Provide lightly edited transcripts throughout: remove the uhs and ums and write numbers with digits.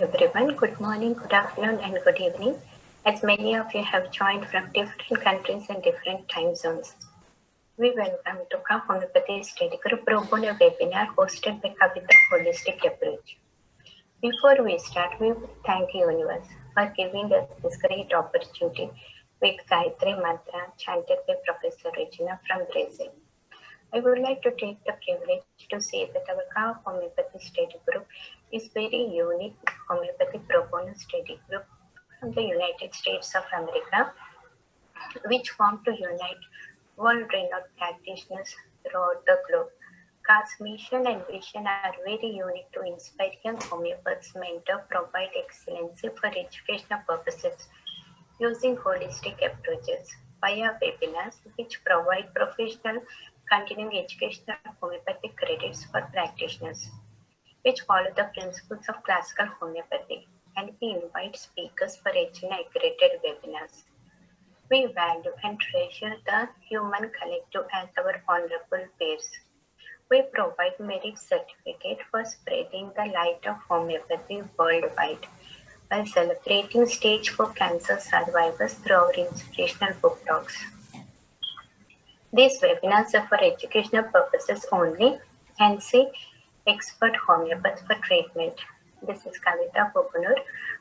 everyone. Good morning, good afternoon, and good evening, as many of you have joined from different countries and different time zones. We welcome to Ka Homeopathy Study Group Pro Bono webinar hosted by Kavita Holistic Approach. Before we start, we thank Universe for giving us this great opportunity with Gayatri Mantra chanted by Professor Regina from Brazil. I would like to take the privilege to say that our Ka Homeopathy Study Group is very unique homeopathy pro bono study group from the United States of America, which formed to unite world-renowned practitioners throughout the globe. Ka's mission and vision are very unique to inspire young homeopaths, mentor, provide excellency for educational purposes using holistic approaches via webinars, which provide professional continuing educational homeopathic credits for practitioners, which follow the principles of classical homeopathy, and we invite speakers for accredited webinars. We value and treasure the human collective as our honorable peers. We provide merit certificate for spreading the light of homeopathy worldwide while celebrating stage 4 cancer survivors through our inspirational book talks. These webinars are for educational purposes only and see expert homeopath for treatment. This is Kavita Pokunur,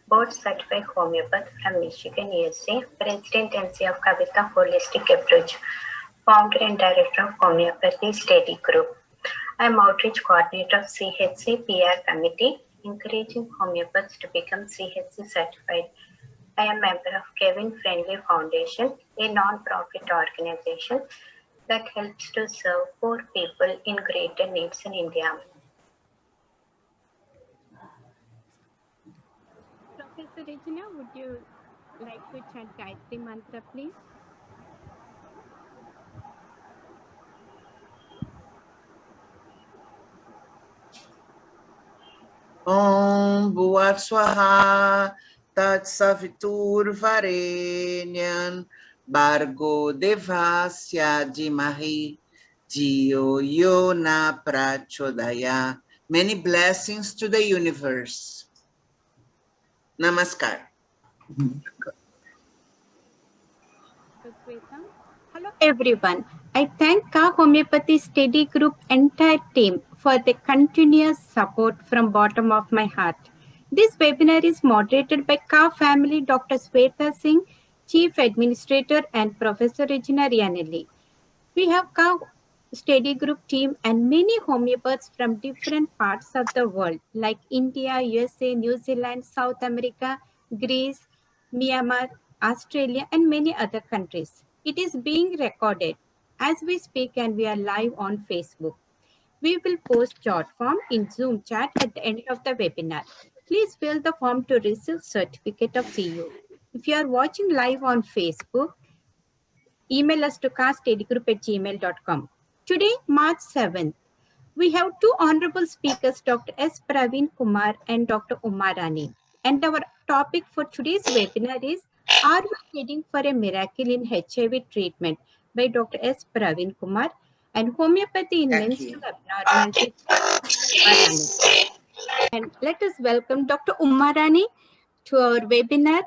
board certified homeopath from Michigan, USA, president and CEO of Kavita Holistic Approach, founder and director of Homeopathy Study Group. I am outreach coordinator of CHC PR committee, encouraging homeopaths to become CHC certified. I am member of Kevin Friendly Foundation, a non-profit organization that helps to serve poor people in greater needs in India. Professor Regina, would you like to chant Gayatri Mantra, please? Om Bhuvat Swaha Tat Savitur Varenyan Bargo Devasya Dimahi Dio Yona Prachodaya. Many blessings to the universe. Namaskar. Hello everyone. I thank Ka Homeopathy Study Group entire team for the continuous support from bottom of my heart. This webinar is moderated by Ka family Dr. Sweta Singh, Chief Administrator, and Professor Regina Rianelli. We have Ka Study Group team and many homeopaths from different parts of the world like India, USA, New Zealand, South America, Greece, Myanmar, Australia, and many other countries. It is being recorded as we speak and we are live on Facebook. We will post short form in Zoom chat at the end of the webinar. Please fill the form to receive certificate of CU. If you are watching live on Facebook, email us to castedgroup@gmail.com. Today, March 7th, we have two honorable speakers, Dr. S. Praveen Kumar and Dr. Uma Rani. And our topic for today's webinar is, Are we heading for a miracle in HIV treatment? By Dr. S. Praveen Kumar and Homeopathy in Menstrual Abnormalities by Uma Rani. And let us welcome Dr. Uma Rani to our webinar.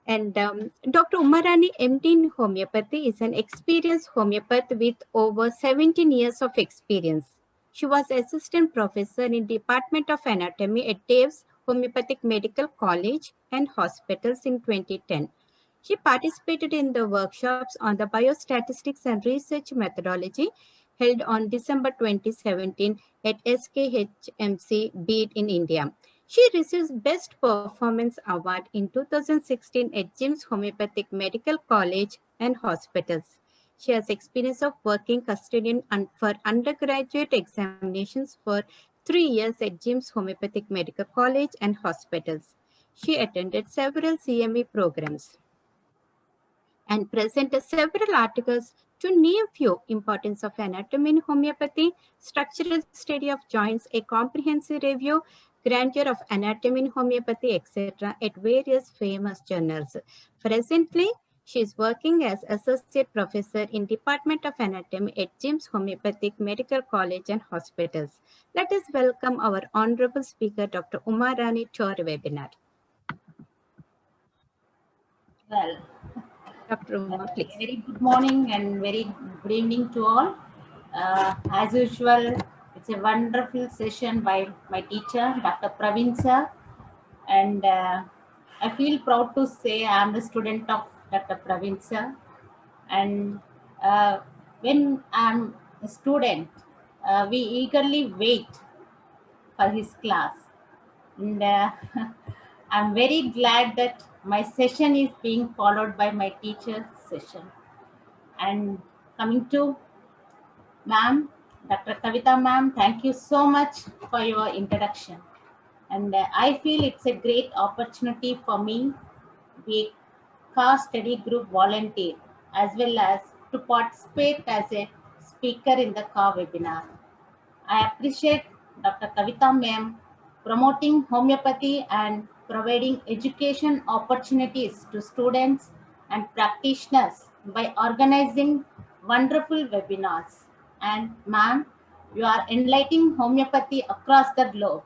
And Dr. Uma Rani, MD in Homeopathy, is an experienced homeopath with over 17 years of experience. She was assistant professor in Department of Anatomy at Dave's Homeopathic Medical College and Hospitals in 2010. She participated in the workshops on the biostatistics and research methodology held on December 2017 at SKHMC Bede in India. She receives Best Performance Award in 2016 at Jim's Homeopathic Medical College and Hospitals. She has experience of working custodian for undergraduate examinations for 3 years at Jim's Homeopathic Medical College and Hospitals. She attended several CME programs and presented several articles to name few: Importance of Anatomy in Homeopathy, Structural Study of Joints, a Comprehensive Review, Grandeur of Anatomy in Homeopathy, etc. at various famous journals. Presently, She is working as Associate Professor in Department of Anatomy at JIMS Homeopathic Medical College and Hospitals. Let us welcome our Honorable Speaker, Dr. Uma Rani, to our webinar. Well, Dr. Uma, please. very good morning and very good evening to all. As usual, it's a wonderful session by my teacher, Dr. Praveen sir. And I feel proud to say I'm the student of Dr. Praveen sir. And when I'm a student, we eagerly wait for his class. And I'm very glad that my session is being followed by my teacher's session. And coming to ma'am, Dr. Kavita ma'am, thank you so much for your introduction. And I feel it's a great opportunity for me to be a CAR study group volunteer as well as to participate as a speaker in the CAR webinar. I appreciate Dr. Kavita ma'am promoting homeopathy and providing education opportunities to students and practitioners by organizing wonderful webinars. And ma'am, you are enlightening homeopathy across the globe.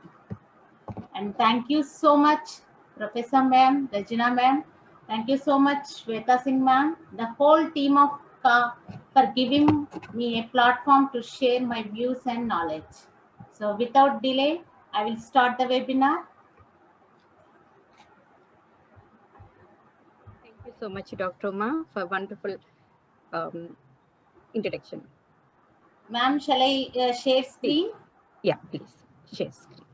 And thank you so much, Professor ma'am, Regina ma'am. Thank you so much, Shweta Singh ma'am, the whole team of CA for giving me a platform to share my views and knowledge. So without delay, I will start the webinar. Thank you so much, Dr. Uma, for wonderful introduction. Ma'am, shall I share screen? Yeah, please share screen.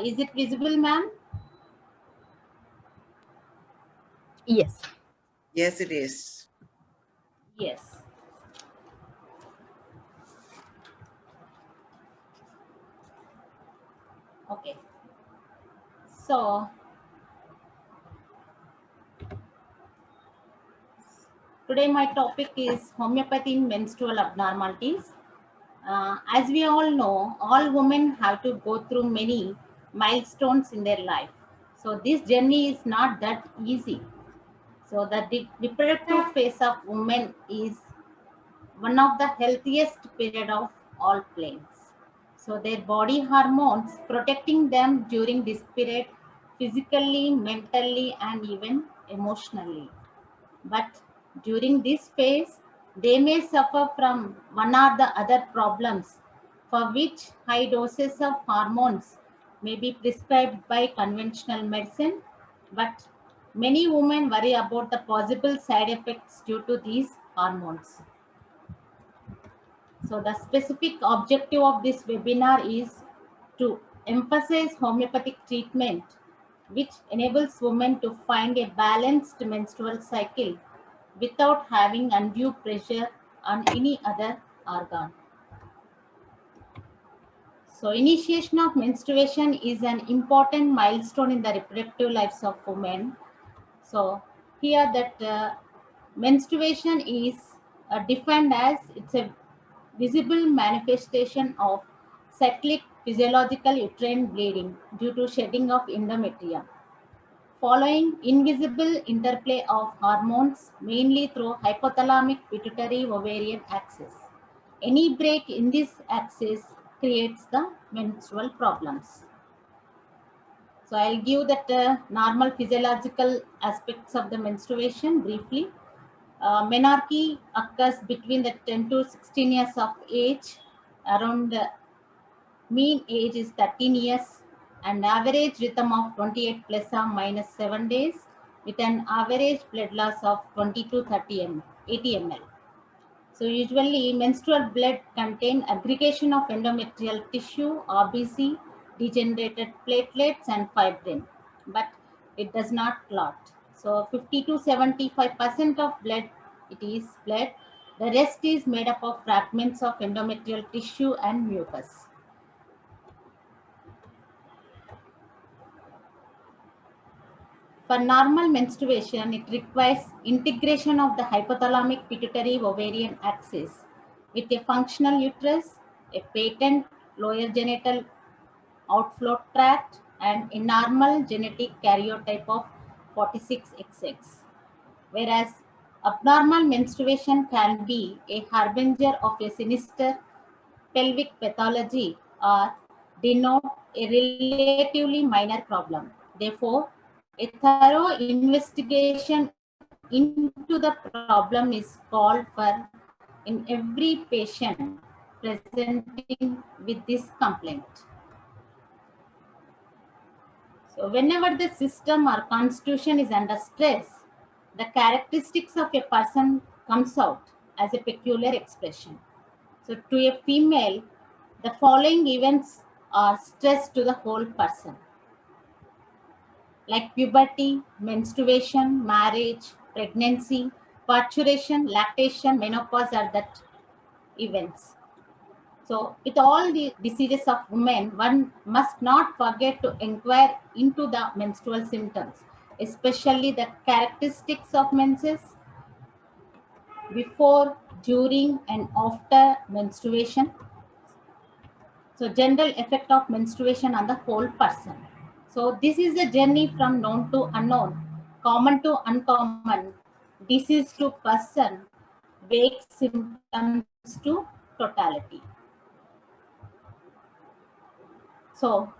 Is it visible, ma'am? Yes. Yes, it is. Yes. Okay. So, today my topic is homeopathy in menstrual abnormalities. As we all know, all women have to go through many milestones in their life. So this journey is not that easy. So the reproductive phase of women is one of the healthiest period of all planes. So their body hormones protecting them during this period physically, mentally, and even emotionally. But during this phase, they may suffer from one or the other problems for which high doses of hormones may be prescribed by conventional medicine. But many women worry about the possible side effects due to these hormones. So the specific objective of this webinar is to emphasize homeopathic treatment which enables women to find a balanced menstrual cycle without having undue pressure on any other organ. So initiation of menstruation is an important milestone in the reproductive lives of women. So here that menstruation is defined as it's a visible manifestation of cyclic physiological uterine bleeding due to shedding of endometrium, following invisible interplay of hormones mainly through hypothalamic pituitary ovarian axis. Any break in this axis creates the menstrual problems. So I'll give that normal physiological aspects of the menstruation briefly. Menarche occurs between the 10 to 16 years of age. Around the mean age is 13 years and average rhythm of 28 plus or minus 7 days with an average blood loss of 20 to 80 ml. So usually menstrual blood contain aggregation of endometrial tissue, RBC, degenerated platelets and fibrin, but it does not clot. So 50 to 75% of blood, it is blood. The rest is made up of fragments of endometrial tissue and mucus. For normal menstruation, it requires integration of the hypothalamic pituitary ovarian axis with a functional uterus, a patent lower genital outflow tract, and a normal genetic karyotype of 46XX. Whereas abnormal menstruation can be a harbinger of a sinister pelvic pathology or denote a relatively minor problem. Therefore, a thorough investigation into the problem is called for in every patient presenting with this complaint. So whenever the system or constitution is under stress, the characteristics of a person comes out as a peculiar expression. So to a female, the following events are stress to the whole person, like puberty, menstruation, marriage, pregnancy, parturition, lactation, menopause are that events. So with all the diseases of women, one must not forget to inquire into the menstrual symptoms, especially the characteristics of menses before, during, and after menstruation. So general effect of menstruation on the whole person. So this is a journey from known to unknown, common to uncommon, disease to person, vague symptoms to totality. So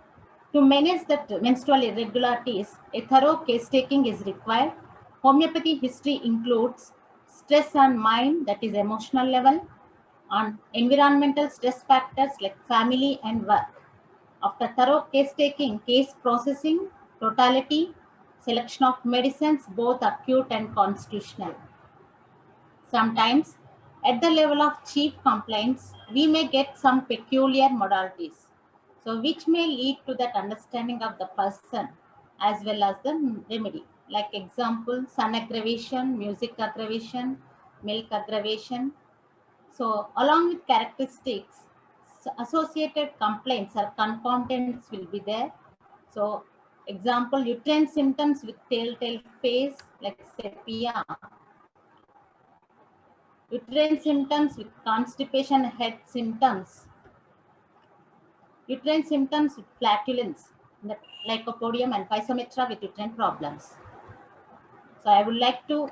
to manage the menstrual irregularities, a thorough case taking is required. Homeopathy history includes stress on mind, that is emotional level, on environmental stress factors like family and work. After thorough case taking, case processing, totality, selection of medicines, both acute and constitutional. Sometimes, at the level of chief complaints, we may get some peculiar modalities, so which may lead to that understanding of the person as well as the remedy. Like example, sun aggravation, music aggravation, milk aggravation. So along with characteristics, associated complaints or concomitants will be there. So example, uterine symptoms with telltale phase like sepia, uterine symptoms with constipation, head symptoms, uterine symptoms with flatulence, lycopodium and physometra with uterine problems. So I would like to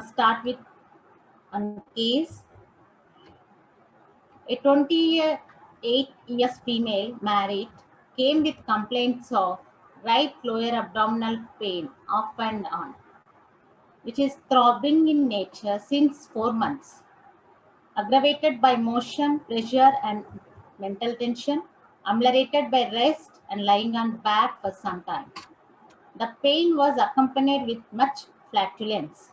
start with a case. A 28 years female, married, came with complaints of right lower abdominal pain off and on, which is throbbing in nature since 4 months, aggravated by motion, pressure, and mental tension, ameliorated by rest and lying on back for some time. The pain was accompanied with much flatulence.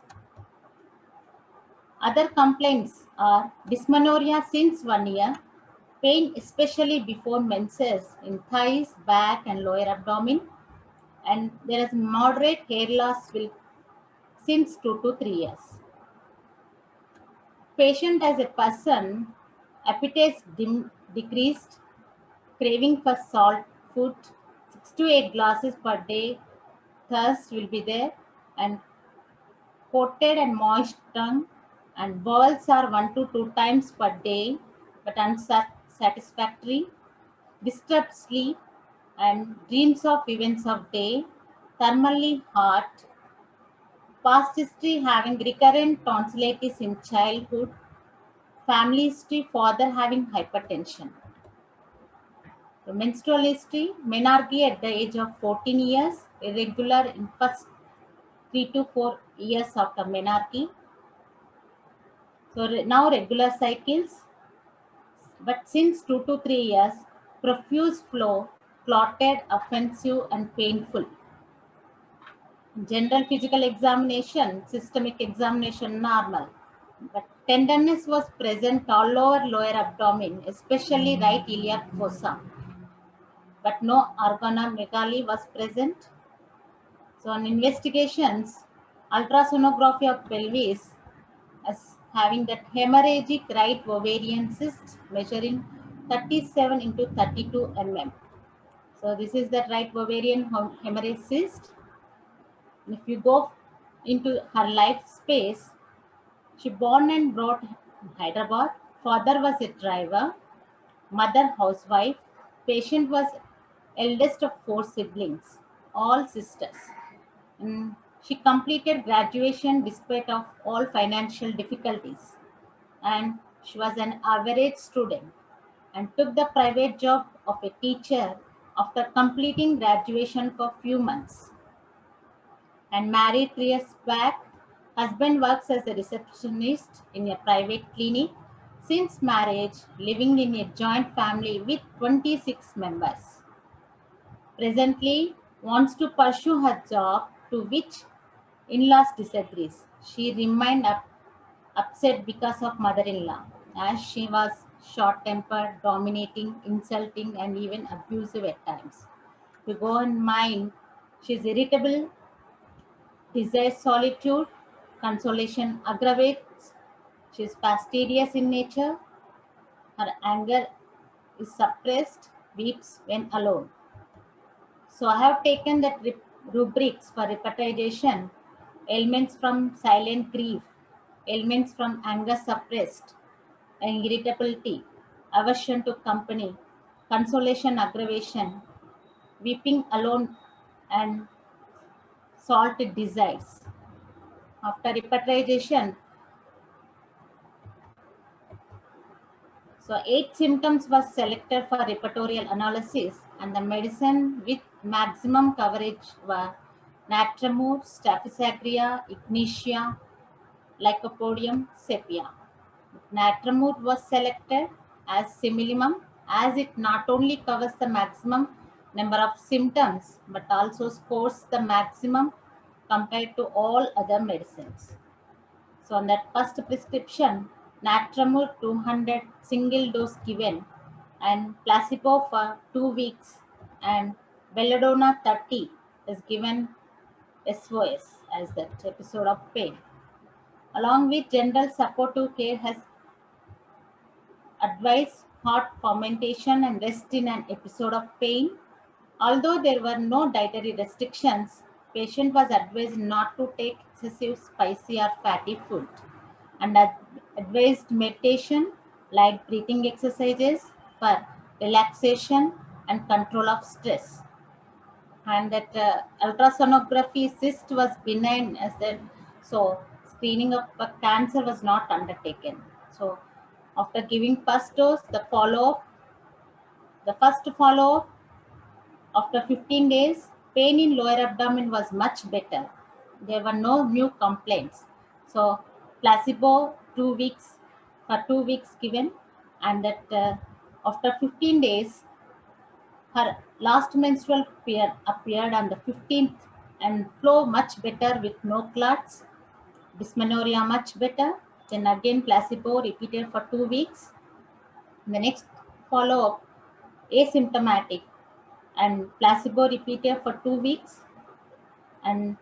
Other complaints are dysmenorrhea since 1 year, pain especially before menses in thighs, back, and lower abdomen, and there is moderate hair loss since 2 to 3 years. Patient as a person, appetite decreased, craving for salt food, 6 to 8 glasses per day, thirst will be there, and coated and moist tongue, and bowels are 1 to 2 times per day, but unsatisfactory, disturbed sleep, and dreams of events of day, thermally hot, past history having recurrent tonsillitis in childhood, family history, father having hypertension. The menstrual history, menarche at the age of 14 years, irregular in first 3 to 4 years after menarche. So now regular cycles, but since 2 to 3 years, profuse flow, clotted, offensive, and painful. General physical examination, systemic examination normal, but tenderness was present all over lower abdomen, especially right iliac fossa, but no organomegaly was present. So on investigations, ultrasonography of pelvis as having that hemorrhagic right ovarian cyst measuring 37 into 32 mm. So this is the right ovarian hemorrhage cyst. And if you go into her life space, she born and brought in Hyderabad, Father was a driver, mother housewife. Patient was eldest of 4 siblings, all sisters. She completed graduation despite of all financial difficulties, and she was an average student and took the private job of a teacher after completing graduation for few months. And married 3 years back. Husband works as a receptionist in a private clinic. Since marriage, living in a joint family with 26 members. Presently, wants to pursue her job, to which in-laws disagrees. She remained upset because of mother-in-law, as she was short-tempered, dominating, insulting, and even abusive at times. To go in mind, she is irritable, desires solitude, consolation aggravates. She is fastidious in nature. Her anger is suppressed, weeps when alone. So I have taken that rubrics for repetization, elements from silent grief, elements from anger suppressed, and irritability, aversion to company, consolation aggravation, weeping alone, and salted desires. After repetization, so 8 symptoms was selected for repertorial analysis, and the medicine with maximum coverage were natramur, staphysagria, ignitia, lycopodium, sepia. Natramur was selected as similimum, as it not only covers the maximum number of symptoms but also scores the maximum compared to all other medicines. So on that first prescription, natramur 200 single dose given and placebo for 2 weeks, and belladonna 30 is given SOS as that episode of pain. Along with general supportive care has advised hot fermentation and rest in an episode of pain. Although there were no dietary restrictions, patient was advised not to take excessive spicy or fatty food, and advised meditation, light breathing exercises for relaxation and control of stress. And that ultrasonography cyst was benign, as that, so screening of cancer was not undertaken. So after giving first dose, the first follow-up after 15 days, pain in lower abdomen was much better. There were no new complaints. So placebo 2 weeks for 2 weeks given, and that after 15 days, her last menstrual period appeared on the 15th and flow much better with no clots, dysmenorrhea much better. Then again placebo repeated for 2 weeks. The next follow-up asymptomatic and placebo repeated for 2 weeks, and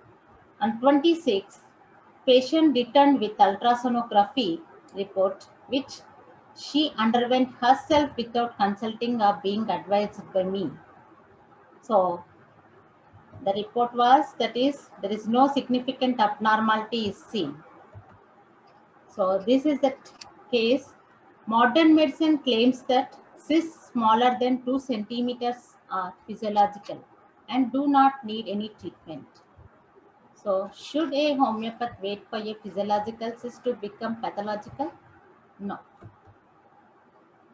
on 26th patient returned with ultrasonography report, which she underwent herself without consulting or being advised by me. So the report was, that is, there is no significant abnormality is seen. So this is the case. Modern medicine claims that cysts smaller than 2 centimeters are physiological and do not need any treatment. So should a homeopath wait for a physiological cyst to become pathological? No.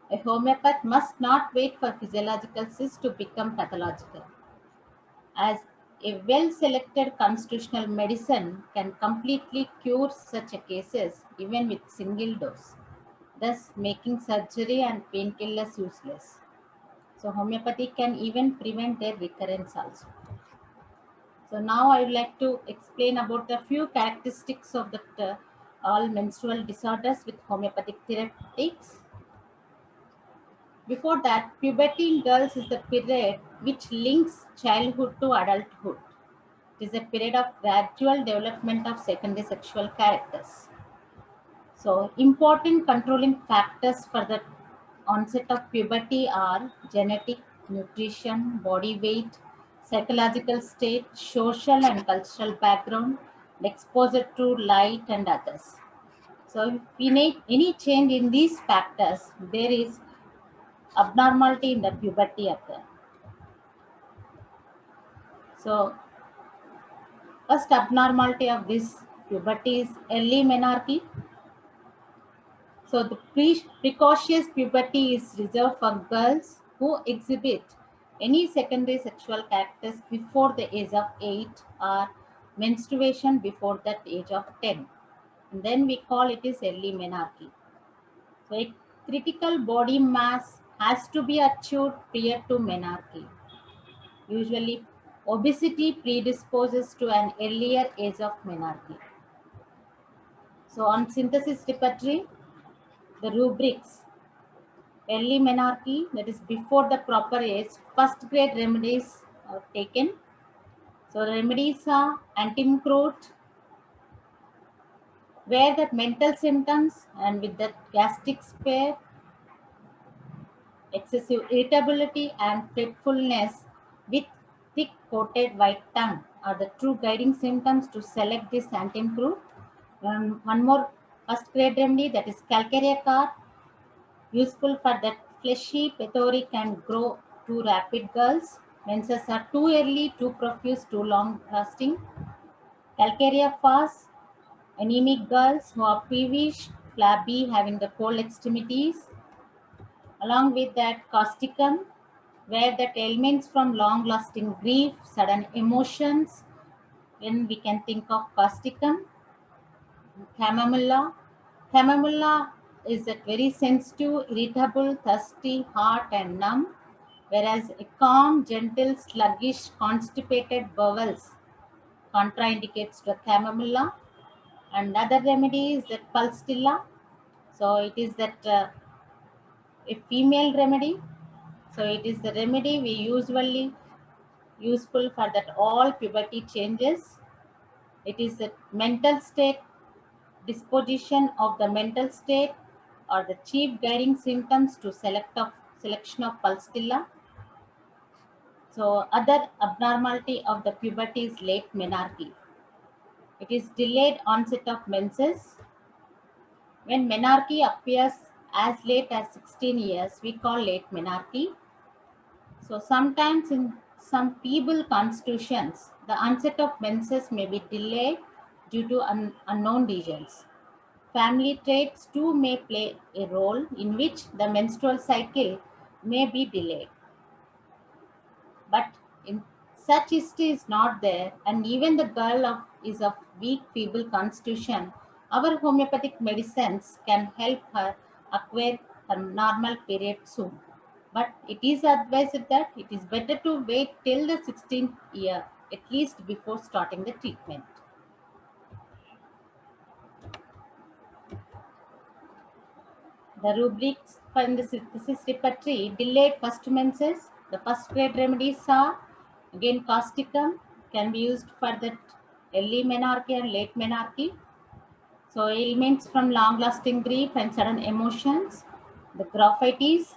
A homeopath must not wait for physiological cyst to become pathological, as a well-selected constitutional medicine can completely cure such cases even with single dose, thus making surgery and painkillers useless. So homeopathy can even prevent their recurrence also. So now I would like to explain about a few characteristics of the all menstrual disorders with homeopathic therapeutics. Before that, puberty in girls is the period which links childhood to adulthood. It is a period of gradual development of secondary sexual characters. So, important controlling factors for the onset of puberty are genetic, nutrition, body weight, psychological state, social and cultural background, exposure to light, and others. So if we need any change in these factors, there is abnormality in the puberty occur. So first abnormality of this puberty is early menarche. So the precocious puberty is reserved for girls who exhibit any secondary sexual characters before the age of 8 or menstruation before that age of 10. And then we call it is early menarche. So a critical body mass has to be achieved prior to menarche. Usually obesity predisposes to an earlier age of menarche. So on synthesis repertory, the rubrics: early menarche, that is before the proper age, first grade remedies are taken. So remedies are antimicrote, where the mental symptoms and with the gastric spare, excessive irritability and fretfulness with thick coated white tongue are the true guiding symptoms to select this antimicrote. One more first grade remedy, that is calcarea car, useful for that fleshy pethoric and grow too rapid girls. Menses are too early, too profuse, too long lasting. Calcarea fast, anemic girls who are peevish, flabby, having the cold extremities. Along with that, causticum, where the ailments from long lasting grief, sudden emotions, then we can think of causticum. Chamomilla. Chamomilla is that very sensitive, irritable, thirsty, hot, and numb, whereas a calm, gentle, sluggish, constipated bowels contraindicates to chamomilla. And other remedy is that pulsatilla. So it is that a female remedy. So it is the remedy we usually useful for that all puberty changes. It is a mental state, disposition of the mental state are the chief guiding symptoms to selection of pulsatilla. So other abnormality of the puberty is late menarche. It is delayed onset of menses. When menarche appears as late as 16 years, we call late menarche. So sometimes in some feeble constitutions, the onset of menses may be delayed due to unknown reasons. Family traits too may play a role in which the menstrual cycle may be delayed. But in such history is not there, and even the girl is of weak, feeble constitution, our homeopathic medicines can help her acquire her normal period soon. But it is advised that it is better to wait till the 16th year, at least before starting the treatment. The rubrics for the synthesis repertory: delayed first menses. The first grade remedies are again causticum, can be used for that early menarche and late menarche. So ailments from long lasting grief and sudden emotions. The graphitis,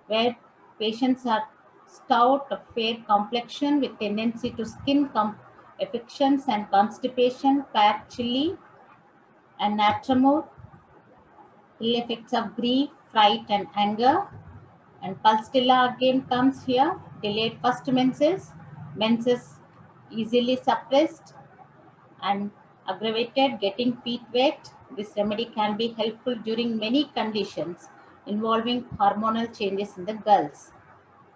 where patients are stout, fair complexion with tendency to skin affections and constipation, fair chilly, and natramor, ill effects of grief, fright, and anger. And pulsatilla again comes here, delayed first menses, menses easily suppressed and aggravated, getting feet wet. This remedy can be helpful during many conditions involving hormonal changes in the girls.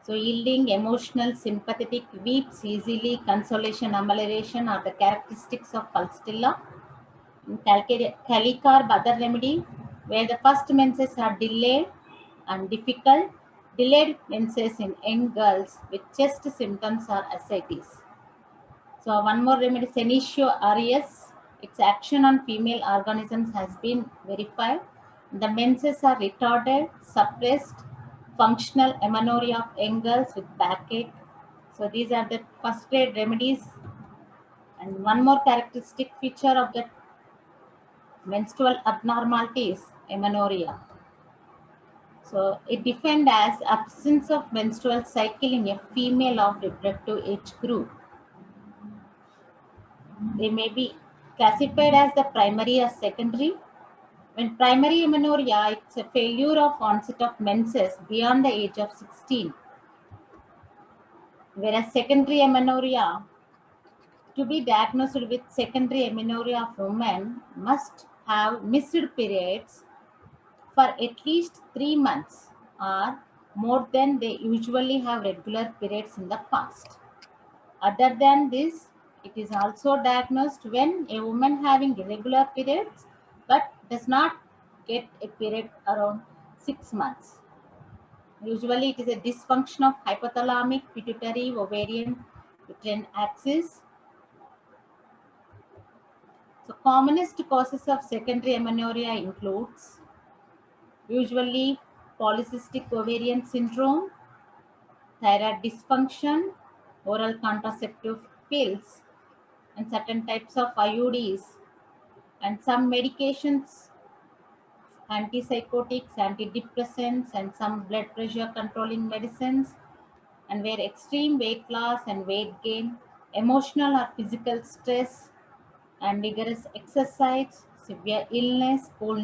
So yielding, emotional, sympathetic, weeps easily, consolation, amelioration are the characteristics of pulsatilla. Calicarb, other remedy, where the first menses are delayed and difficult. Delayed menses in young girls with chest symptoms or ascites. So one more remedy, Senecio aureus. Its action on female organisms has been verified. The menses are retarded, suppressed, functional amenorrhea of young girls with backache. So these are the first grade remedies. And one more characteristic feature of the menstrual abnormality is amenorrhea. So it defined as absence of menstrual cycle in a female of reproductive age group. They may be classified as the primary or secondary. When primary amenorrhea, it's a failure of onset of menses beyond the age of 16. Whereas secondary amenorrhea, to be diagnosed with secondary amenorrhea of women must have missed periods for at least 3 months or more than they usually have regular periods in the past. Other than this, it is also diagnosed when a woman having irregular periods but does not get a period around 6 months. Usually it is a dysfunction of hypothalamic pituitary ovarian uterine axis. So commonest causes of secondary amenorrhea includes usually polycystic ovarian syndrome, thyroid dysfunction, oral contraceptive pills, and certain types of IUDs, and some medications, antipsychotics, antidepressants, and some blood pressure controlling medicines, and where extreme weight loss and weight gain, emotional or physical stress, and vigorous exercise, severe illness, poor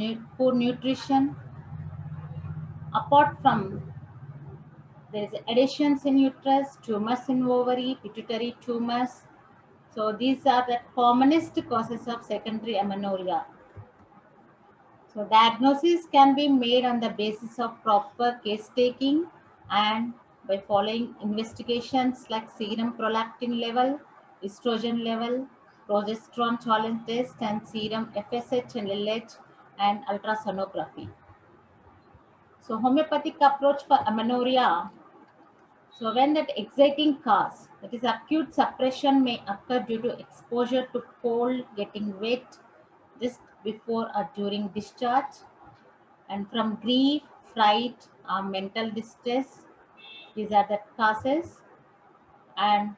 nutrition. Apart from there is adhesions in uterus, tumors in ovary, pituitary tumors. So these are the commonest causes of secondary amenorrhea. So diagnosis can be made on the basis of proper case taking and by following investigations like serum prolactin level, estrogen level, progesterone challenge test, and serum FSH and LH, and ultrasonography. So homeopathic approach for amenorrhea. So when that exciting cause, that is acute suppression, may occur due to exposure to cold, getting wet just before or during discharge, and from grief, fright, or mental distress. These are the causes, and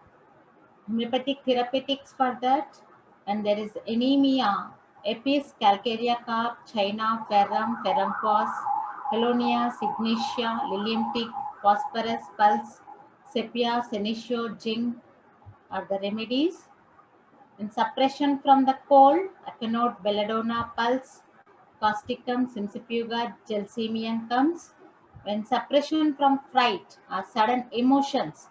homeopathic therapeutics for that. And there is anemia, Apis, Calcarea carp, China, Ferrum, Ferrum phos, Helonia, Ignitia, Lilium tick, Phosphorus, Pulse, Sepia, Senecio, Jing are the remedies. In suppression from the cold, Aconite, Belladonna, Pulse, Causticum, Simsifuga, Gelsemium comes. When suppression from fright or sudden emotions,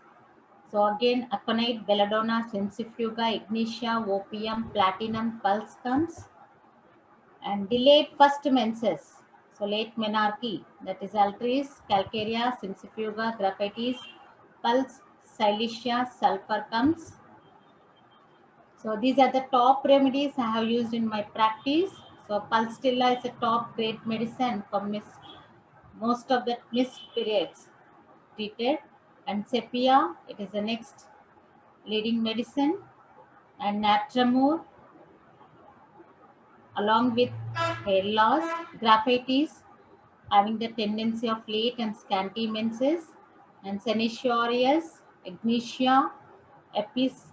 so again Aconite, Belladonna, Simsifuga, Ignitia, Opium, Platinum, Pulse comes. And delayed first menses, so late menarche, that is Altris, Calcarea, Simsifuga, Graphites, Pulse, Silesia, Sulfur comes. So these are the top remedies I have used in my practice. So Pulsatilla is a top grade medicine for most of the missed periods treated, and Sepia, it is the next leading medicine, and Natramur along with hair loss, Graphites having the tendency of late and scanty menses, and Senecio aureus, Ignitia, Apis,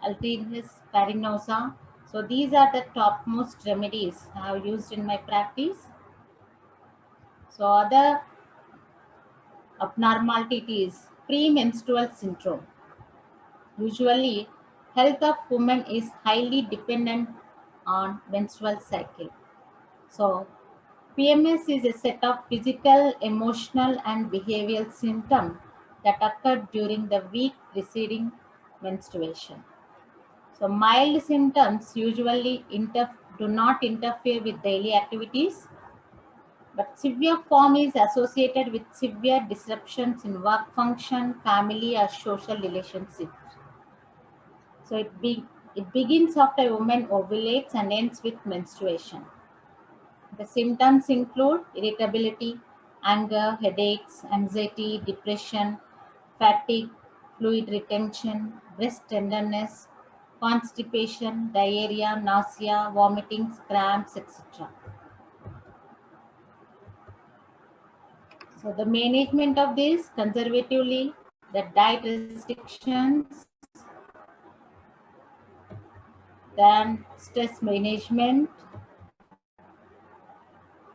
Alternus farinosa. So these are the topmost remedies I have used in my practice. So other abnormality is premenstrual syndrome. Usually, health of women is highly dependent on menstrual cycle. So PMS is a set of physical, emotional, and behavioral symptoms that occur during the week preceding menstruation. So mild symptoms usually do not interfere with daily activities, but severe form is associated with severe disruptions in work function, family, or social relationships. So it begins after a woman ovulates and ends with menstruation. The symptoms include irritability, anger, headaches, anxiety, depression, fatigue, fluid retention, breast tenderness, constipation, diarrhea, nausea, vomiting, cramps, etc. So the management of this conservatively, the diet restrictions, then stress management,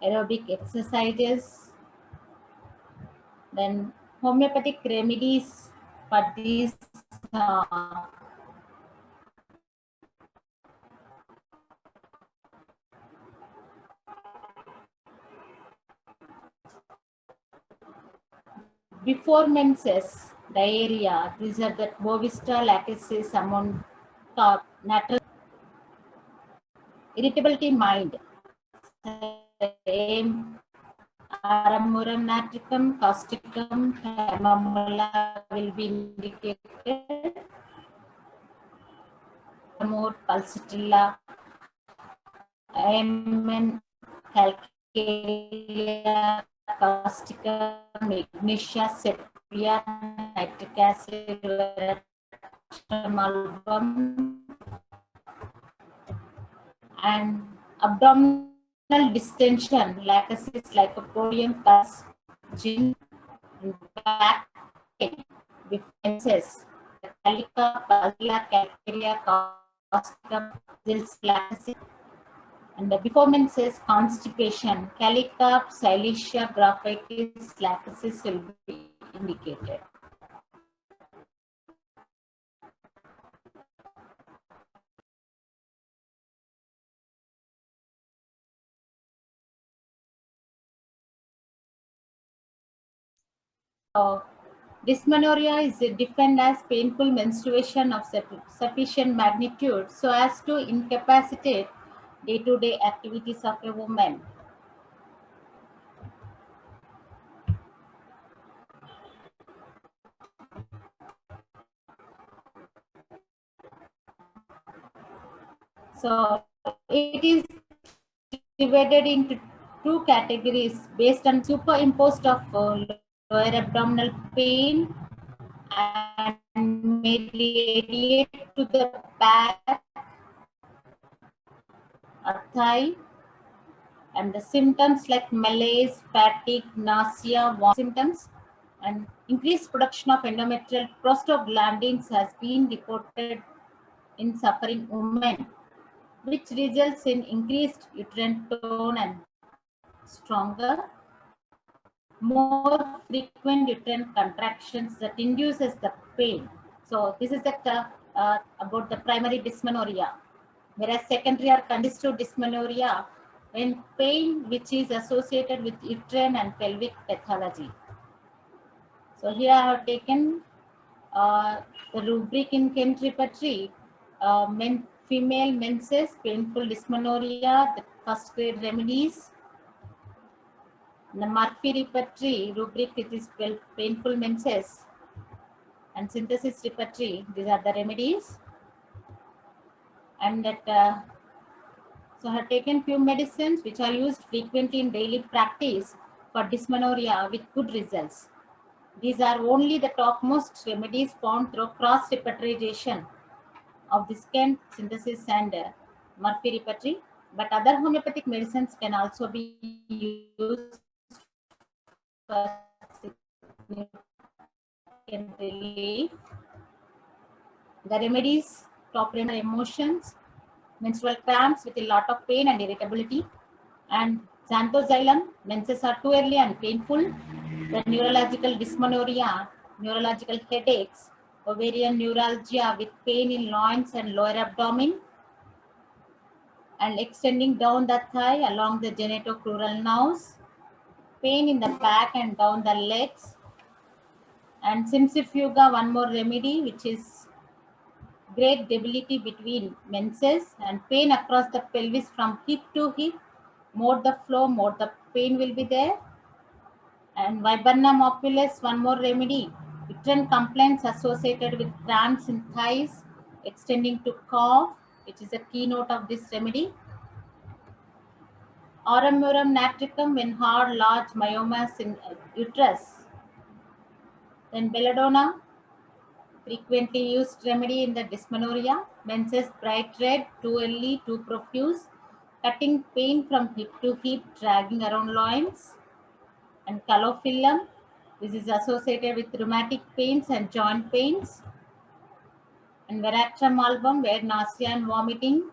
aerobic exercises, then homeopathic remedies for these before menses, diarrhea, these are the bovista, lachesis, among natural irritability mind. Aramuram natricum, causticum, hemamola will be indicated. More pulsatilla, Amen, calcarea, causticum, magnesia, sepia, nitric acid, album, and abdominal distension, lachesis, lycopodium, cus, gin, and back pain, defenses, calica, pulsilla, calcarea, causticum, zils, lachesis. And the before menses constipation, calica, silicea, graphitis, lachesis will be indicated. So, dysmenorrhea is defined as painful menstruation of sufficient magnitude so as to incapacitate day-to-day activities of a woman. So it is divided into two categories based on superimposed of lower abdominal pain and may radiate to the back or thigh, and the symptoms like malaise, fatigue, nausea, symptoms, and increased production of endometrial prostaglandins has been reported in suffering women, which results in increased uterine tone and stronger, more frequent uterine contractions that induces the pain. So this is about the primary dysmenorrhea. Whereas secondary or congestive dysmenorrhea, when pain which is associated with uterine and pelvic pathology. So here I have taken the rubric in Kent repertory, female menses, painful dysmenorrhea, the first grade remedies. The Murphy repertory rubric, it is painful menses, and synthesis repertory, these are the remedies. And that so I have taken few medicines which are used frequently in daily practice for dysmenorrhea with good results. These are only the topmost remedies found through cross-repertorization of the Kent synthesis and Murphy repertory, but other homeopathic medicines can also be used for relief. The remedies, top remedy emotions, menstrual cramps with a lot of pain and irritability, and xanthoxylum, menses are too early and painful, the neurological dysmenorrhea, neurological headaches, ovarian neuralgia with pain in loins and lower abdomen, and extending down the thigh along the genitocrural nerves, pain in the back and down the legs, and Simsifuga, one more remedy, which is great debility between menses and pain across the pelvis from hip to hip. More the flow, more the pain will be there. And Viburnum opulus, one more remedy, uterine complaints associated with cramps in thighs, extending to cough, which is a keynote of this remedy. Oramurum natricum when hard, large myomas in uterus. Then belladonna, frequently used remedy in the dysmenorrhea, menses bright red, too early, too profuse, cutting pain from hip to hip, dragging around loins. And calophyllum, this is associated with rheumatic pains and joint pains. And Veratrum album, where nausea and vomiting.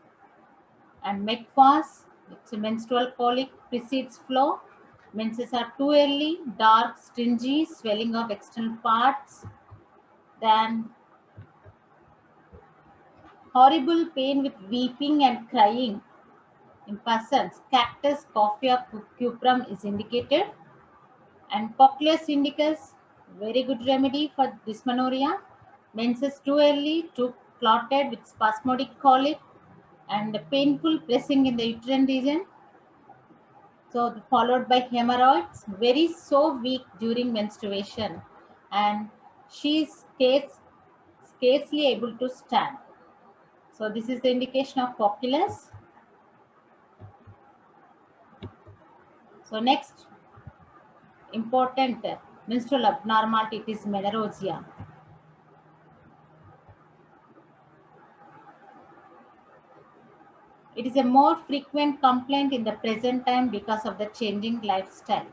And Metphos, it's a menstrual colic, precedes flow. Menses are too early, dark, stringy, swelling of external parts. Then horrible pain with weeping and crying in persons. Cactus coffea cuprum is indicated. And Cochleus indicus, Very good remedy for dysmenorrhea. Menses too early, too clotted with spasmodic colic and painful pressing in the uterine region. So followed by hemorrhoids, very so weak during menstruation, and she is scarcely able to stand. So this is the indication of poculus. So next important menstrual abnormality, it is menorrhagia. It is a more frequent complaint in the present time because of the changing lifestyle.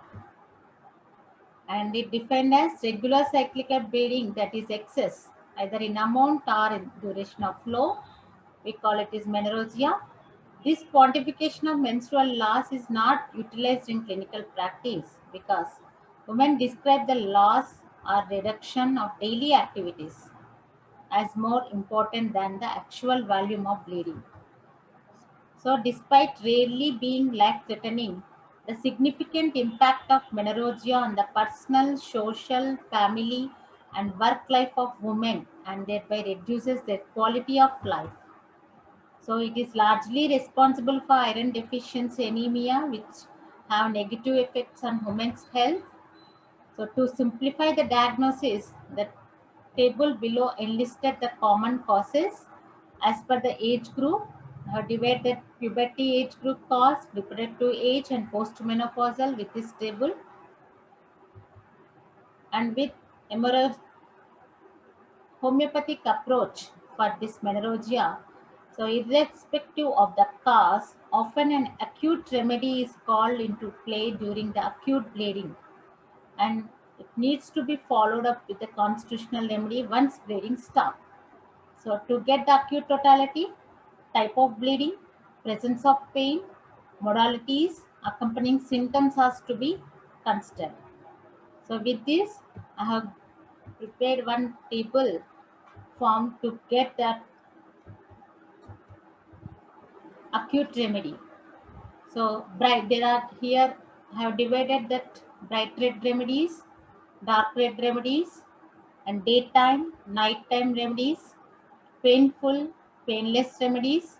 And it defined as regular cyclical bleeding, that is excess, either in amount or in duration of flow. We call it is menorrhagia. This quantification of menstrual loss is not utilized in clinical practice because women describe the loss or reduction of daily activities as more important than the actual volume of bleeding. So, despite rarely being life-threatening, the significant impact of menorrhagia on the personal, social, family, and work life of women and thereby reduces their quality of life. So, it is largely responsible for iron deficiency anemia, which have negative effects on women's health. So, to simplify the diagnosis, the table below enlisted the common causes as per the age group. I have divided puberty age group cause, reproductive age, and postmenopausal with this table. And with homeopathic approach for this menorrhagia, so irrespective of the cause, often an acute remedy is called into play during the acute bleeding, and it needs to be followed up with a constitutional remedy once bleeding stops. So to get the acute totality, type of bleeding, presence of pain, modalities, accompanying symptoms has to be considered. So with this, I have prepared one table form to get that acute remedy. So bright, there are here, I have divided that bright red remedies, dark red remedies, and daytime, nighttime remedies, painful, painless remedies,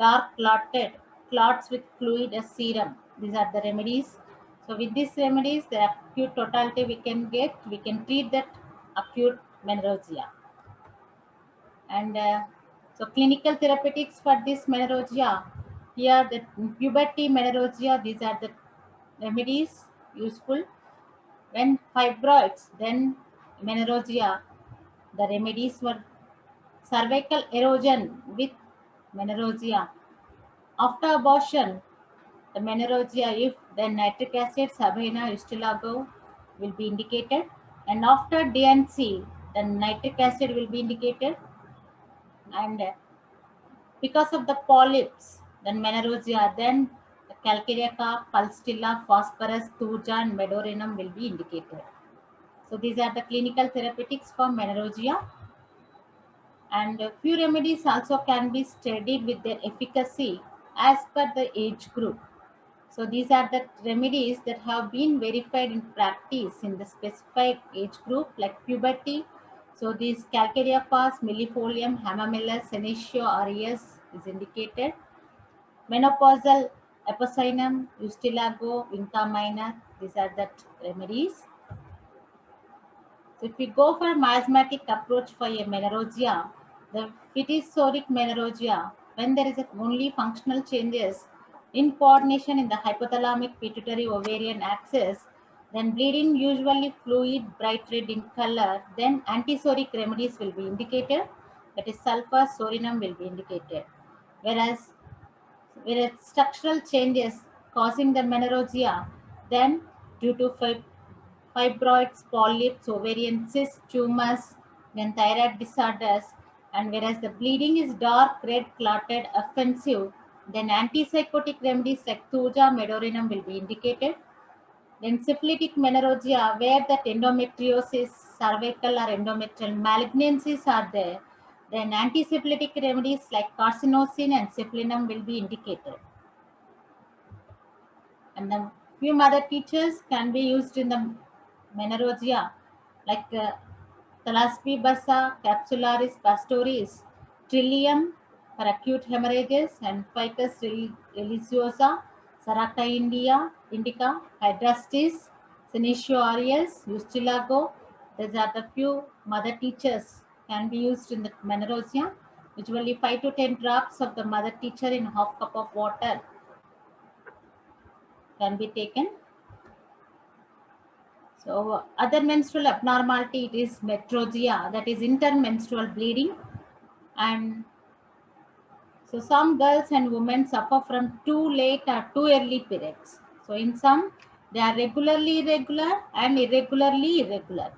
dark clotted, clots with fluid as serum. These are the remedies. So with these remedies, the acute totality we can get, we can treat that acute menorrhagia. And so clinical therapeutics for this menorrhagia, here the puberty menorrhagia, these are the remedies useful. When fibroids, then menorrhagia, the remedies were cervical erosion with menorrhagia. After abortion, the menorrhagia, if then nitric acid, Sabina, Ustilago will be indicated. And after DNC, then nitric acid will be indicated. And because of the polyps, then menorrhagia, then the calcareous, pulsatilla, phosphorus, thuja, and medorinum will be indicated. So these are the clinical therapeutics for menorrhagia. And a few remedies also can be studied with their efficacy as per the age group. So these are the remedies that have been verified in practice in the specified age group like puberty. So these calcareous, millefolium, hamamella, senecio aureus is indicated. Menopausal, epocinum, ustilago, vinca minor, these are the remedies. So if we go for a miasmatic approach for a menorrhagia, the phytosoric menorrhagia, when there is only functional changes in coordination in the hypothalamic pituitary ovarian axis, then bleeding usually fluid, bright red in color, then antisoric remedies will be indicated, that is sulfur, sorinum will be indicated. Whereas structural changes causing the menorrhagia, then due to fibroids, polyps, ovarian cysts, tumors, then thyroid disorders, and whereas the bleeding is dark, red, clotted, offensive, then antipsychotic remedies like thuja, medorinum will be indicated. Then syphilitic menorrhagia, where that endometriosis, cervical or endometrial malignancies are there, then antisyphilitic remedies like carcinosin and syphilinum will be indicated. And the few mother teachers can be used in the menorrhagia. like Thalassepibassa capsularis pastoris, Trillium for acute hemorrhages, and Ficus religiosa, Saracta indica, Hydrastis, Senecio aureus, Ustilago. These are the few mother teachers can be used in the menorrhagia. Usually 5 to 10 drops of the mother teacher in half cup of water can be taken. So other menstrual abnormality, it is metrorrhagia, that is intermenstrual bleeding. And so some girls and women suffer from too late or too early periods. So in some, they are regularly irregular and irregularly irregular.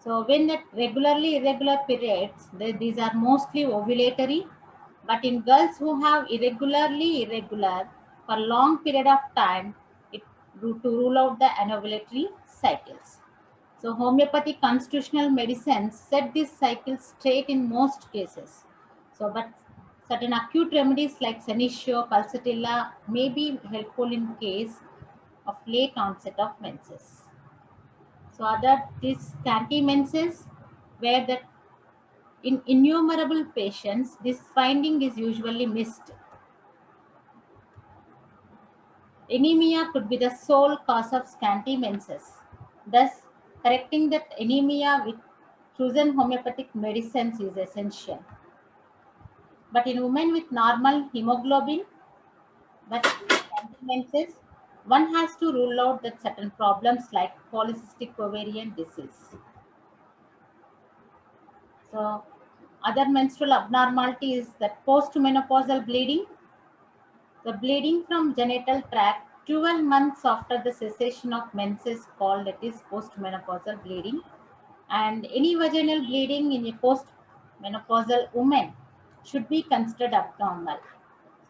So when that regularly irregular periods, these are mostly ovulatory. But in girls who have irregularly irregular for long period of time, to rule out the anovulatory cycles. So homeopathic constitutional medicine set this cycle straight in most cases. So but certain acute remedies like Senecio, Pulsatilla may be helpful in case of late onset of menses. So other this scanty menses, where that in innumerable patients this finding is usually missed. Anemia could be the sole cause of scanty menses. Thus, correcting that anemia with chosen homeopathic medicines is essential. But in women with normal hemoglobin but scanty menses, one has to rule out that certain problems like polycystic ovarian disease. So, other menstrual abnormality is that postmenopausal bleeding. The bleeding from genital tract 12 months after the cessation of menses called it is postmenopausal bleeding. And any vaginal bleeding in a postmenopausal woman should be considered abnormal.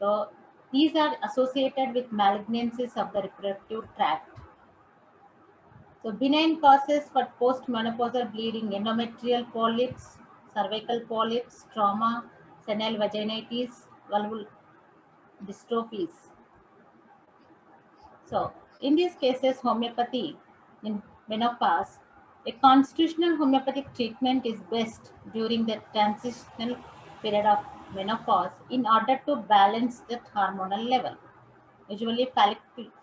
So these are associated with malignancies of the reproductive tract. So benign causes for postmenopausal bleeding: endometrial polyps, cervical polyps, trauma, senile vaginitis, vulval dystrophies. So in these cases, homeopathy in menopause, a constitutional homeopathic treatment is best during the transitional period of menopause in order to balance that hormonal level. Usually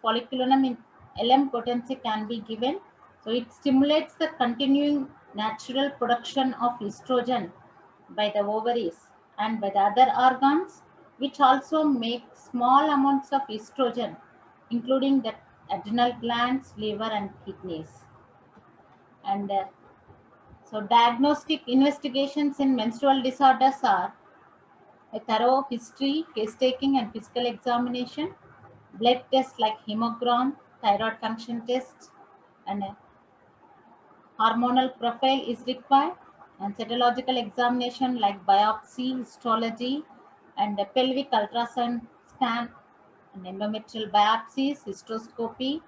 folliculinum in LM potency can be given. So it stimulates the continuing natural production of estrogen by the ovaries and by the other organs, which also make small amounts of estrogen, including the adrenal glands, liver, and kidneys. And so diagnostic investigations in menstrual disorders are a thorough history, case taking, and physical examination, blood tests like hemogram, thyroid function tests, and a hormonal profile is required, and cytological examination like biopsy, histology, and a pelvic ultrasound scan, and endometrial biopsies, hysteroscopy,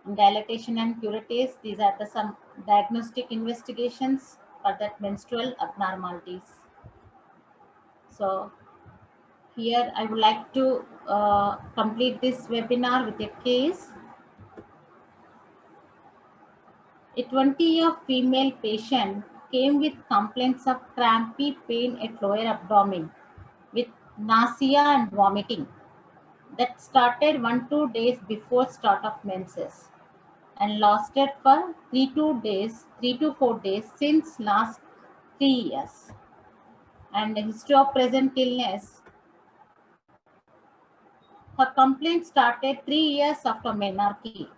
and dilatation and curetage. These are the some diagnostic investigations for that menstrual abnormalities. So here I would like to complete this webinar with a case. A 20-year female patient came with complaints of crampy pain at lower abdomen with nausea and vomiting that started 1-2 days before start of menses and lasted for 3 to 4 days since last 3 years. And the history of present illness. Her complaint started 3 years after menarche.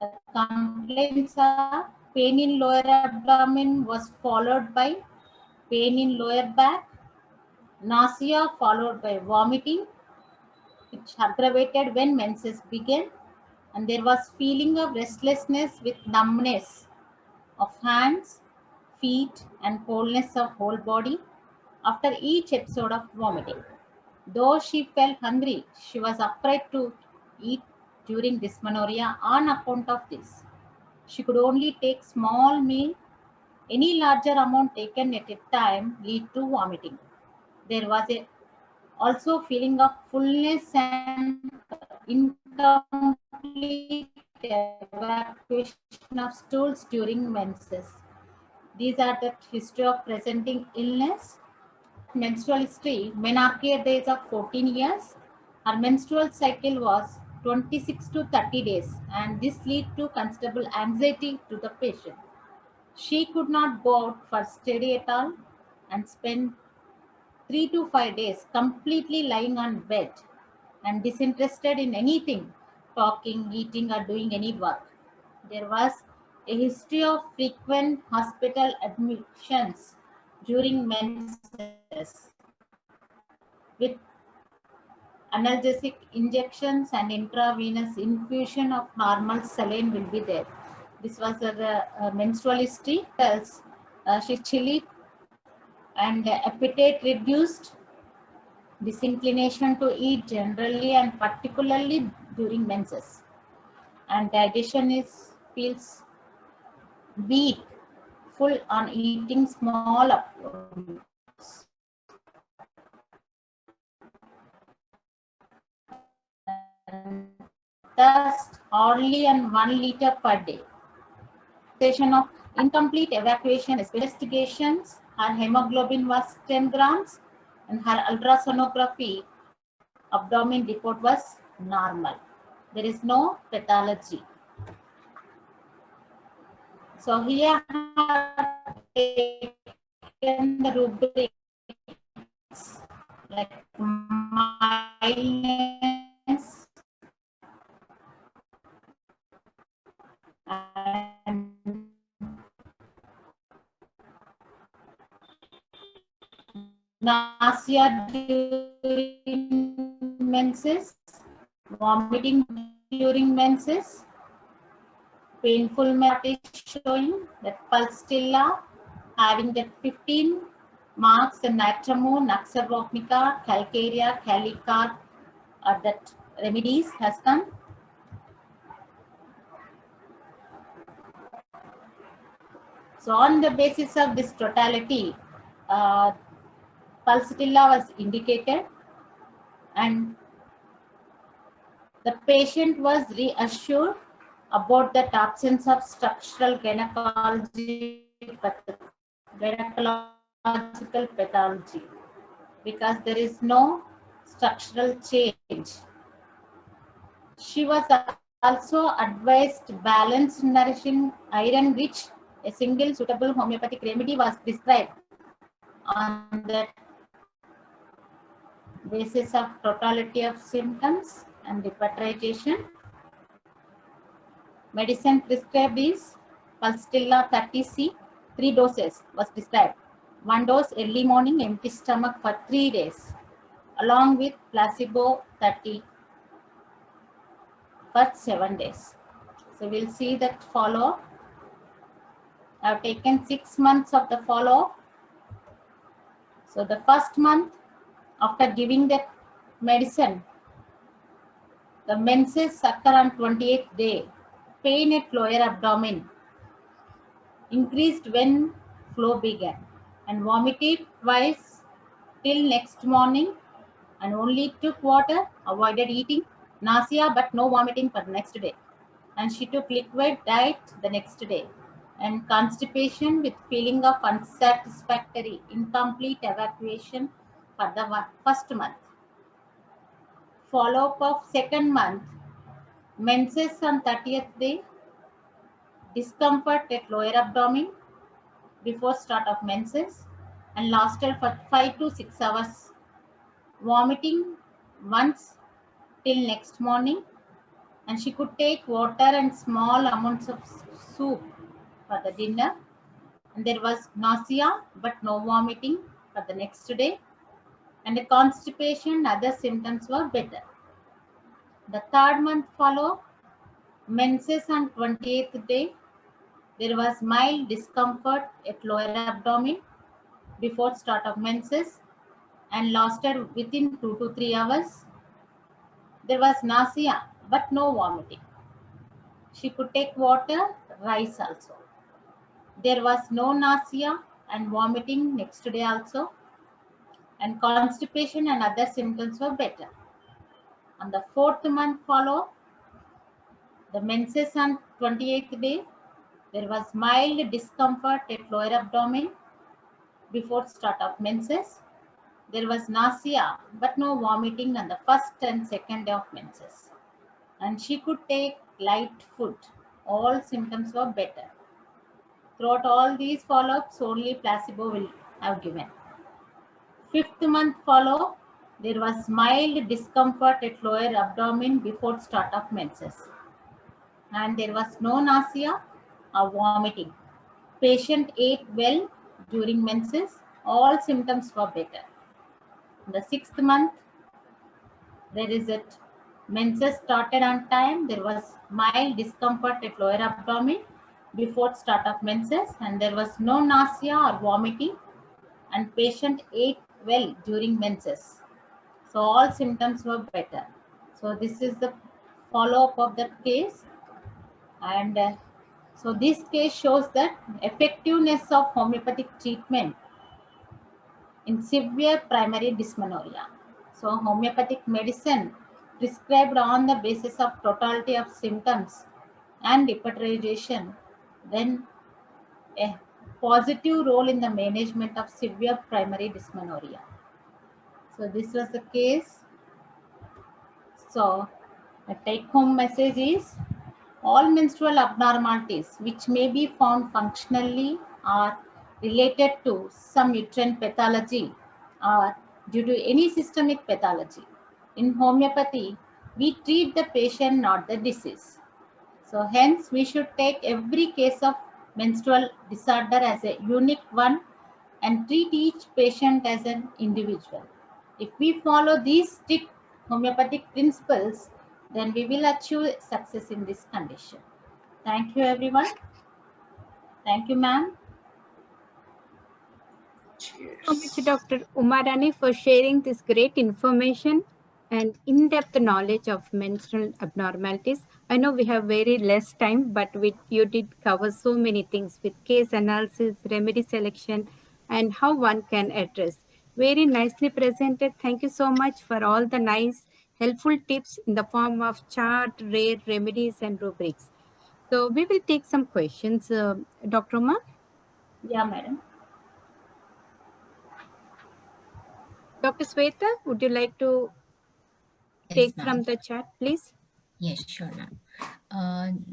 The complaints are pain in lower abdomen was followed by pain in lower back, nausea followed by vomiting, which aggravated when menses began, and there was feeling of restlessness with numbness of hands, feet, and coldness of whole body after each episode of vomiting. Though she felt hungry, she was afraid to eat during dysmenorrhea on account of this. She could only take small meal. Any larger amount taken at a time lead to vomiting. There was also feeling of fullness and incomplete evacuation of stools during menses. These are the history of presenting illness. Menstrual history, menarche days of 14 years. Her menstrual cycle was 26 to 30 days, and this led to considerable anxiety to the patient. She could not go out for study at all and spent 3 to 5 days completely lying on bed and disinterested in anything, talking, eating, or doing any work. There was a history of frequent hospital admissions during menses with analgesic injections and intravenous infusion of normal saline will be there. This was the menstrual history. She's chilly and appetite reduced, disinclination to eat generally and particularly during menses, and digestion feels weak, full on eating small amounts. Thus hardly and 1 liter per day. Station of incomplete evacuation investigations, her hemoglobin was 10 grams and her ultrasonography abdomen report was normal. There is no pathology. So here I have taken the rubrics like mildness and nausea during menses, vomiting during menses, painful is showing that Pulsatilla having that 15 marks in Natramo, Naxa volcanica, Calcarea, Calicar, that remedies has come. So on the basis of this totality, Pulsatilla was indicated and the patient was reassured about the absence of structural gynecological pathology because there is no structural change. She was also advised balanced nourishing iron rich. A single suitable homeopathic remedy was prescribed on the basis of totality of symptoms and depatrization. Medicine prescribed is Pulsatilla 30C, 3 doses was prescribed. 1 dose early morning, empty stomach for 3 days, along with placebo 30 for 7 days. So we'll see that follow-up. I've taken 6 months of the follow-up. So the first month after giving that medicine, the menses occur on 28th day. Pain at lower abdomen increased when flow began and vomited twice till next morning and only took water, avoided eating, nausea but no vomiting for the next day. And she took liquid diet the next day and constipation with feeling of unsatisfactory, incomplete evacuation for the first month. Follow-up of second month, menses on 30th day, discomfort at lower abdomen before start of menses and lasted for 5 to 6 hours. Vomiting once till next morning and she could take water and small amounts of soup for the dinner. And there was nausea but no vomiting for the next day and the constipation, other symptoms were better. The third month follow, menses on 28th day, there was mild discomfort at lower abdomen before start of menses and lasted within 2 to 3 hours. There was nausea but no vomiting. She could take water, rice also. There was no nausea and vomiting next day also, and constipation and other symptoms were better. On the fourth month follow, The menses on 28th day, there was mild discomfort at lower abdomen before start of menses. There was nausea but no vomiting on the first and second day of menses. And she could take light food. All symptoms were better. Throughout all these follow-ups, only placebo will have given. 5th month follow, there was mild discomfort at lower abdomen before start of menses. And there was no nausea or vomiting. Patient ate well during menses. All symptoms were better. In the 6th month, there is it. Menses started on time. There was mild discomfort at lower abdomen before start of menses, and there was no nausea or vomiting, and patient ate well during menses. So all symptoms were better. So this is the follow-up of that case, and so this case shows that effectiveness of homeopathic treatment in severe primary dysmenorrhea. So homeopathic medicine prescribed on the basis of totality of symptoms and repatriation, then a positive role in the management of severe primary dysmenorrhea. So this was the case. So the take-home message is all menstrual abnormalities which may be found functionally or related to some uterine pathology or due to any systemic pathology. In homeopathy, we treat the patient, not the disease. So hence, we should take every case of menstrual disorder as a unique one and treat each patient as an individual. If we follow these strict homeopathic principles, then we will achieve success in this condition. Thank you, everyone. Thank you, ma'am. So much, Dr. Umarani, for sharing this great information and in-depth knowledge of menstrual abnormalities. I know we have very less time, but you did cover so many things with case analysis, remedy selection, and how one can address. Very nicely presented. Thank you so much for all the nice, helpful tips in the form of chart, rare remedies, and rubrics. So we will take some questions. Dr. Uma? Yeah, madam. Dr. Sweta, would you like to take from the chat, please? Yes, sure, ma'am.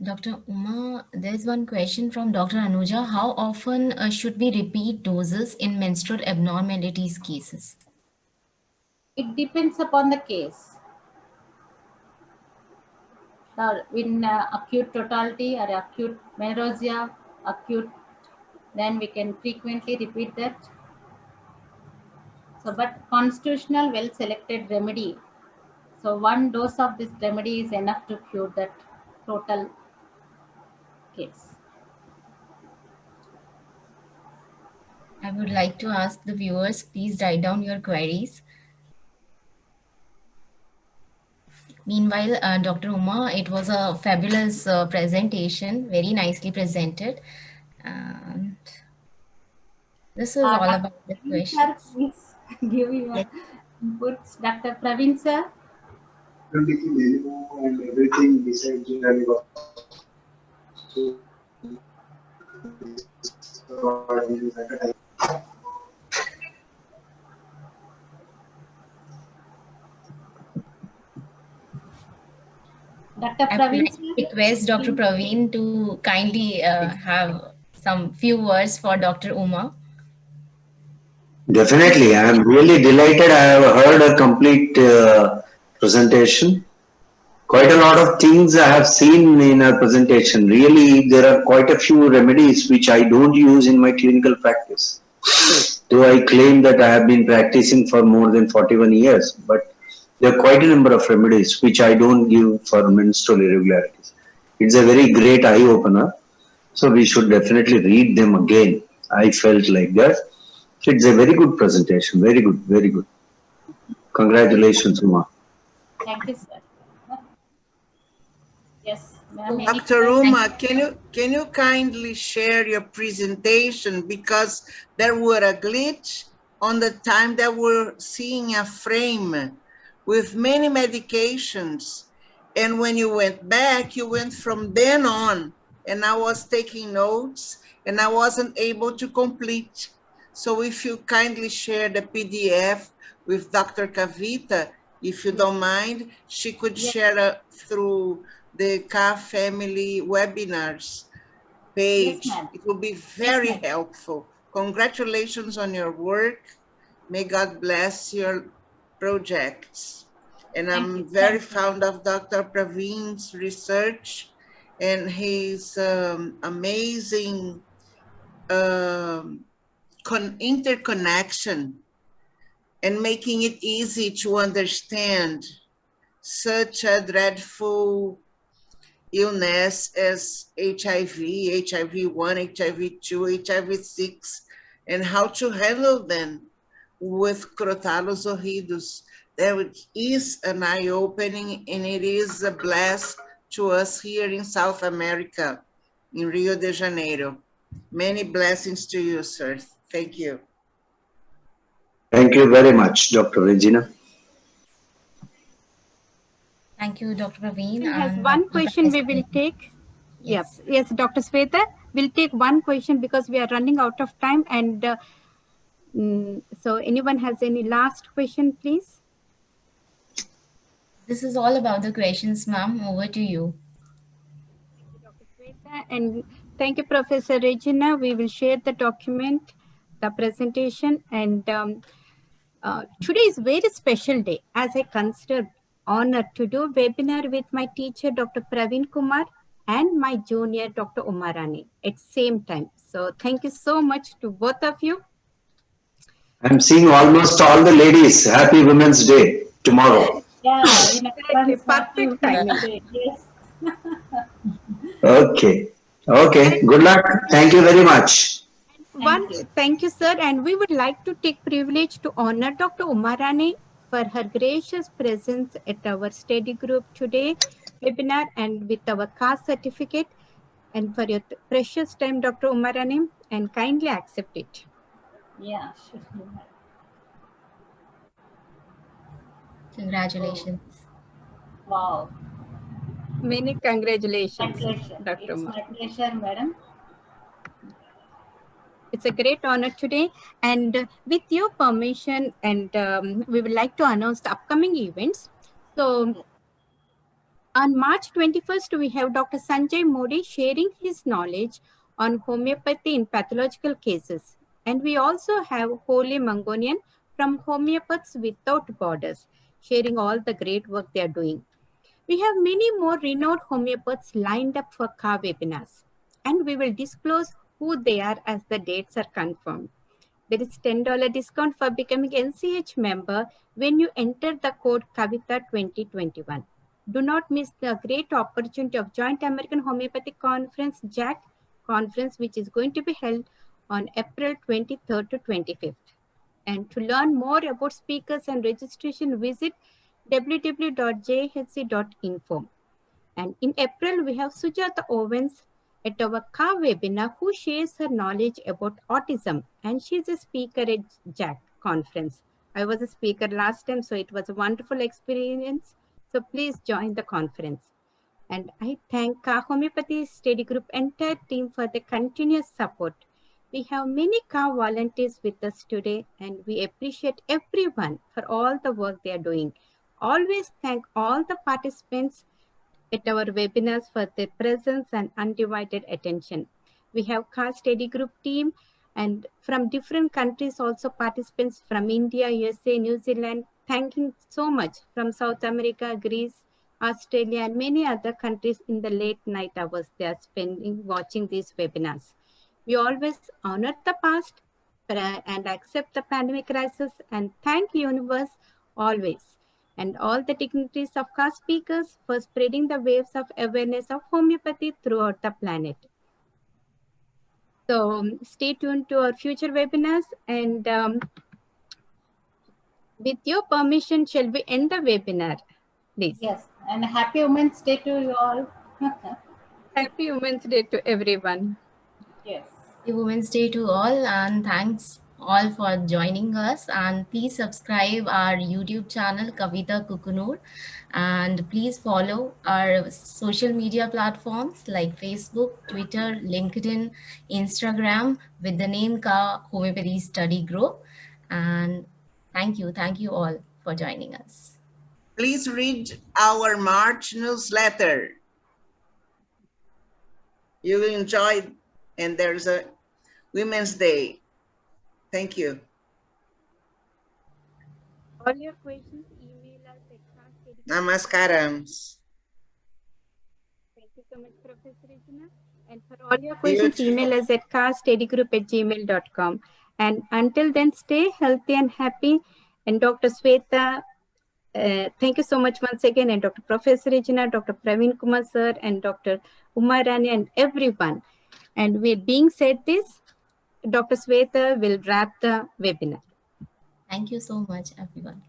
Dr. Uma, there's one question from Dr. Anuja. How often should we repeat doses in menstrual abnormalities cases? It depends upon the case. In acute totality or acute menorrhagia, then we can frequently repeat that. So, but constitutional well-selected remedy. So one dose of this remedy is enough to cure that total case. I would like to ask the viewers, please write down your queries. Meanwhile, Dr. Uma, it was a fabulous presentation, very nicely presented. And this is all about the questions. Please give your inputs. Dr. Praveen sir. And everything besides generally Dr. I Praveen would sir. request Dr. Praveen to kindly have some few words for Dr. Uma. Definitely, I am really delighted. I have heard a complete presentation. Quite a lot of things I have seen in a presentation. Really, there are quite a few remedies which I don't use in my clinical practice. Though I claim that I have been practicing for more than 41 years, but there are quite a number of remedies which I don't give for menstrual irregularities. It's a very great eye opener. So we should definitely read them again. I felt like that. It's a very good presentation. Very good. Very good. Congratulations, Uma. Thank you, sir. Yes, ma'am. Dr. Uma, can you kindly share your presentation, because there were a glitch on the time that we're seeing a frame with many medications, And when you went back, you went from then on. And I was taking notes and I wasn't able to complete. So if you kindly share the PDF with Dr. Kavita, if you don't mind, she could share through the Ka Family webinars page. Yes, ma'am. It will be very helpful. Congratulations on your work. May God bless your projects. And I'm very fond of Dr. Praveen's research and his amazing interconnection and making it easy to understand such a dreadful illness as HIV, HIV-1, HIV-2, HIV-6, and how to handle them with Crotalus horridus. There is an eye-opening, and it is a bless to us here in South America, in Rio de Janeiro. Many blessings to you, sir. Thank you. Thank you very much, Dr. Regina. Thank you, Dr. Praveen. We have and one Dr. question we will Prasad. take. Yes. Yes, Dr. Sweta, we'll take one question because we are running out of time. And so anyone has any last question, please? This is all about the questions, ma'am. Over to you. Thank you, Dr. Sweta, and thank you, Professor Regina. We will share the document, the presentation, and today is a very special day as I consider honor to do webinar with my teacher, Dr. Praveen Kumar, and my junior, Dr. Umarani, at same time. So thank you so much to both of you. I'm seeing almost all the ladies. Happy Women's Day tomorrow. Yeah, Exactly, perfect timing. Yes. Okay. Okay. Good luck. Thank you very much. Thank you, sir. And we would like to take privilege to honor Dr. Umarani for her gracious presence at our study group today webinar and with our caste certificate, and for your precious time, Dr. Umarani, and kindly accept it. Yeah, sure. Congratulations. Wow. Many congratulations, My pleasure. Dr. It's Umar. my pleasure, madam. It's a great honor today. And with your permission, and we would like to announce the upcoming events. So on March 21st, we have Dr. Sanjay Modi sharing his knowledge on homeopathy in pathological cases. And we also have Holy Mangonian from Homeopaths Without Borders, sharing all the great work they are doing. We have many more renowned homeopaths lined up for Ka webinars, and we will disclose who they are as the dates are confirmed. There is $10 discount for becoming NCH member when you enter the code Kavita 2021. Do not miss the great opportunity of Joint American Homeopathic Conference, JAC conference, which is going to be held on April 23rd to 25th. And to learn more about speakers and registration, visit www.jhc.info. And in April, we have Sujata Owens at our Ka webinar who shares her knowledge about autism, and she's a speaker at JAC conference. I was a speaker last time, so it was a wonderful experience. So please join the conference. And I thank Ka Homeopathy Study Group entire team for the continuous support. We have many Ka volunteers with us today, and we appreciate everyone for all the work they are doing. Always thank all the participants at our webinars for their presence and undivided attention. We have Ka Study Group team and from different countries also participants from India, USA, New Zealand, thanking so much from South America, Greece, Australia, and many other countries in the late night hours they are spending watching these webinars. We always honor the past and accept the pandemic crisis and thank universe always and all the dignitaries of Ka speakers for spreading the waves of awareness of homeopathy throughout the planet. So stay tuned to our future webinars, and with your permission, shall we end the webinar, please? Yes, and happy Women's Day to you all. Happy Women's Day to everyone. Yes. Happy Women's Day to all, and thanks all for joining us, and please subscribe our YouTube channel Kavita Kukunur, and please follow our social media platforms like Facebook, Twitter, LinkedIn, Instagram with the name Ka Homeopathy Study Group. And thank you all for joining us. Please read our March newsletter. You will enjoy it. And there's a Women's Day. Thank you. All your questions, email us at class. Namaskarams. Thank you so much, Professor Regina. And for all your questions, email us at carstudy@gmail.com. And until then, stay healthy and happy. And Dr. Sweta, thank you so much once again. And Dr. Professor Regina, Dr. Praveen Kumar sir, and Dr. Uma Rani, and everyone. And with being said this, Dr. Sweta will wrap the webinar. Thank you so much, everyone.